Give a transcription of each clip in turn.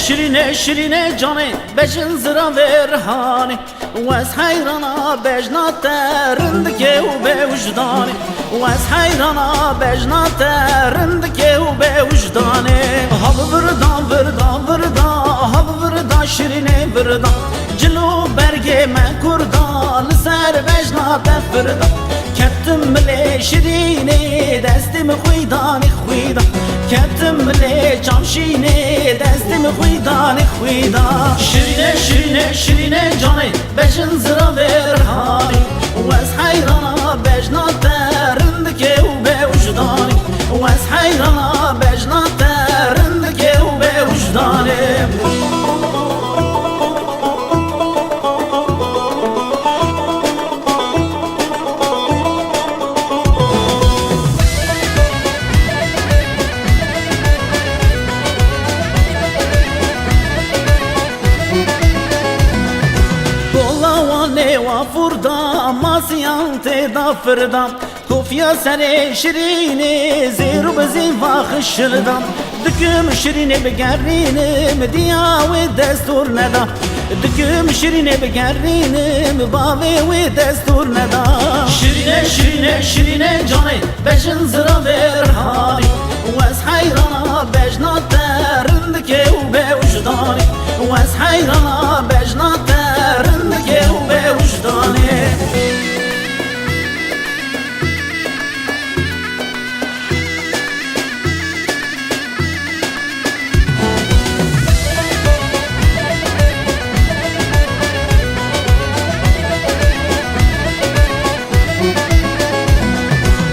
شرینه شرینه جانه بجن زرا ورهانه واز حیرانا بجنا ترندکه و به وجدانه واز حیرانا بجنا ترندکه و به وجدانه هب وردان وردان وردان هب وردان شرینه وردان جلو برگه من کردان لسر بجنا تفردان کتم ملی شرینه دستم خویدان خویدان کتم ملی چامشینه دستم خویدان خویدان شرینه شرینه شرینه جانه بجن زرا ورهانی واز حیرانا بجنا ترندکه و به وجدانی واز حیرانا بجنا ترندکه و به وجدانی و فردا ماسیان تدا فردا کوفیا سر شرینه زیرو بزین واخش شردم دکم شرینه بگرینم دیا و دستور ندا دکم شرینه بگرینم باوی و دستور ندا شرینه شرینه شرینه جانه بجن زرا ورهانی واز حیرانا بجنا ترندکه و به وجدانی واز حیرانا بجنا ترندکه و به وجدانی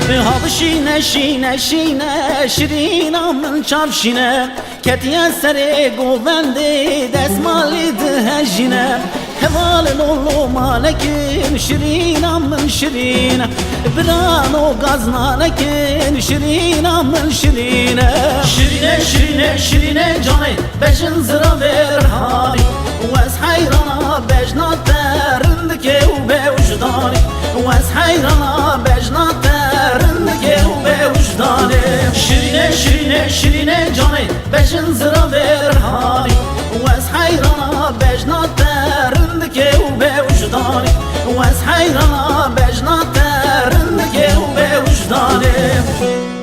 هذا شينه شينه شينه شرينا من شاف شينه كتيا سري قوبندي دسمالي دهجينه هوال لولو مالكين شرينا من شرينه برانو غازنا لكن شرينا من شرينه شرينه شرينه شرينه جاني بجن زرا ورهاني واز حيرانا بجنا ترندكي وبوجداني واز حيرانا بجنا ترندكي وبوجداني شرينه شرينه شرينه جاني بجن زرا ورهاني واز حيرانا بجنا ترندكي وبوجداني واز حيرانا بجنا ترندكي وبوجداني